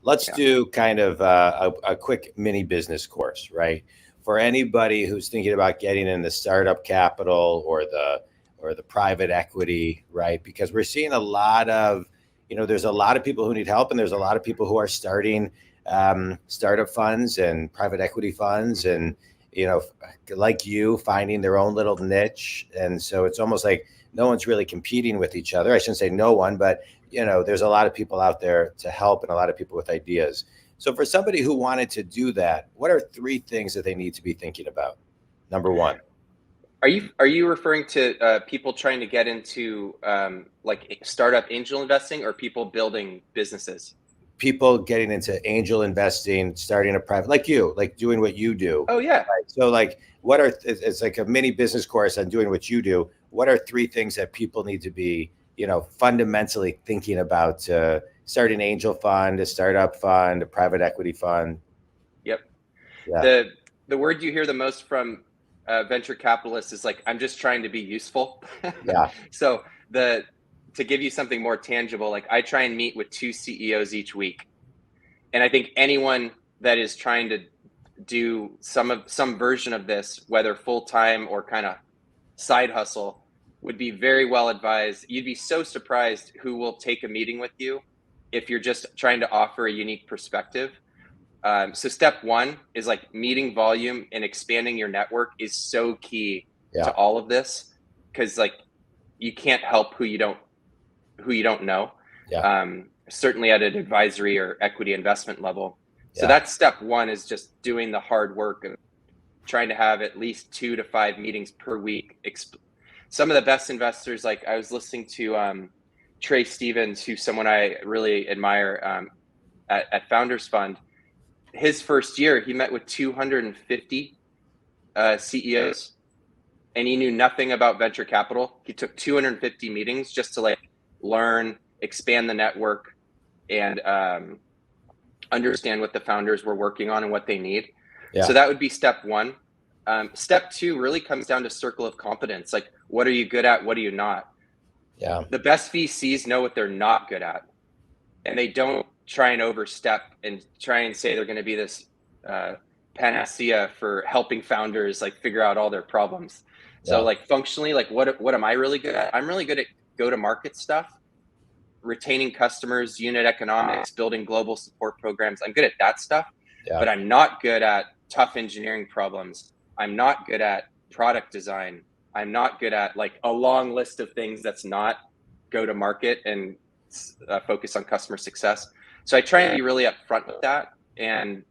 let's Yeah. do kind of a quick mini business course, right? For anybody who's thinking about getting into startup capital or the private equity, right? Because we're seeing a lot of, there's a lot of people who need help, and there's a lot of people who are starting startup funds and private equity funds, and like you, finding their own little niche. And so it's almost like no one's really competing with each other. I shouldn't say no one, but there's a lot of people out there to help and a lot of people with ideas. So for somebody who wanted to do that, what are 3 things that they need to be thinking about? Number 1. Are you referring to people trying to get into like startup angel investing, or people building businesses? People getting into angel investing, starting a private, like you, like doing what you do. Oh yeah. Right? So like, it's like a mini business course on doing what you do. What are 3 things that people need to be, fundamentally thinking about start an angel fund, a startup fund, a private equity fund? Yep. Yeah. The word you hear the most from venture capitalists is like, I'm just trying to be useful. Yeah. So to give you something more tangible, like I try and meet with 2 CEOs each week. And I think anyone that is trying to do some version of this, whether full-time or kind of side hustle, would be very well advised. You'd be so surprised who will take a meeting with you if you're just trying to offer a unique perspective. So step 1 is like meeting volume and expanding your network is so key to all of this, because like you can't help who you don't know. Yeah. Certainly at an advisory or equity investment level. So Yeah. that's step 1, is just doing the hard work of trying to have at least 2 to 5 meetings per week. Some of the best investors, like I was listening to Trey Stevens, who's someone I really admire at Founders Fund. His first year, he met with 250 CEOs, and he knew nothing about venture capital. He took 250 meetings just to like learn, expand the network, and understand what the founders were working on and what they need. Yeah. So that would be step 1. Step 2 really comes down to circle of competence. Like, what are you good at? What are you not? Yeah. The best VCs know what they're not good at, and they don't try and overstep and try and say they're going to be this panacea for helping founders like figure out all their problems. So like functionally, like what am I really good at? I'm really good at go-to-market stuff, retaining customers, unit economics, building global support programs. I'm good at that stuff, but I'm not good at tough engineering problems. I'm not good at product design. I'm not good at like a long list of things that's not go-to-market and focus on customer success. So I try and be really upfront with that and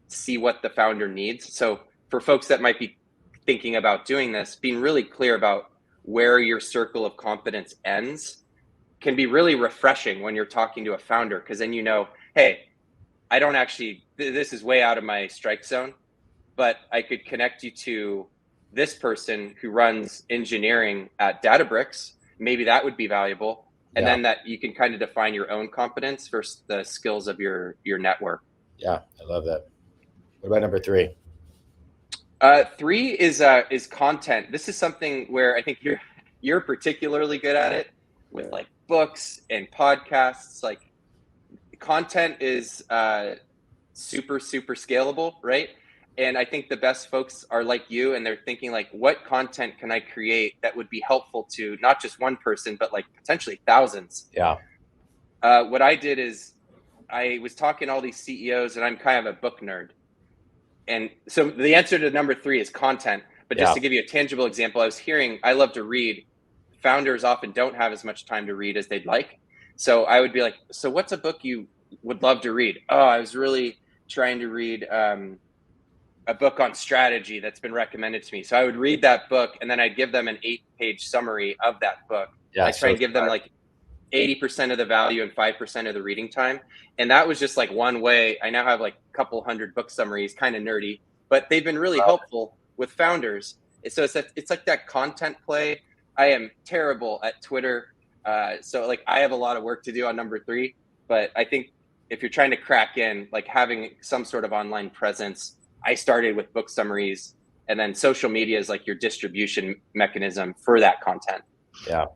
see what the founder needs. So for folks that might be thinking about doing this, being really clear about where your circle of competence ends can be really refreshing when you're talking to a founder, because then hey, I don't actually, this is way out of my strike zone, but I could connect you to this person who runs engineering at Databricks. Maybe that would be valuable. And then that you can kind of define your own competence versus the skills of your network. Yeah, I love that. What about number 3? 3 is content. This is something where I think you're particularly good at it, with like books and podcasts. Like content is super scalable, right? And I think the best folks are like you, and they're thinking like, what content can I create that would be helpful to not just one person, but like potentially thousands? Yeah. What I did is I was talking to all these CEOs, and I'm kind of a book nerd. And so the answer to number 3 is content. But just to give you a tangible example, I love to read. Founders often don't have as much time to read as they'd like. So I would be like, so what's a book you would love to read? Oh, I was really trying to read a book on strategy that's been recommended to me. So I would read that book, and then I'd give them an 8-page summary of that book. I try and give them like 80% of the value and 5% of the reading time. And that was just like one way. I now have like a couple hundred book summaries, kind of nerdy, but they've been really helpful with founders. So it's like that content play. I am terrible at Twitter. So like I have a lot of work to do on number 3, but I think if you're trying to crack in, like having some sort of online presence, I started with book summaries, and then social media is like your distribution mechanism for that content. Yeah.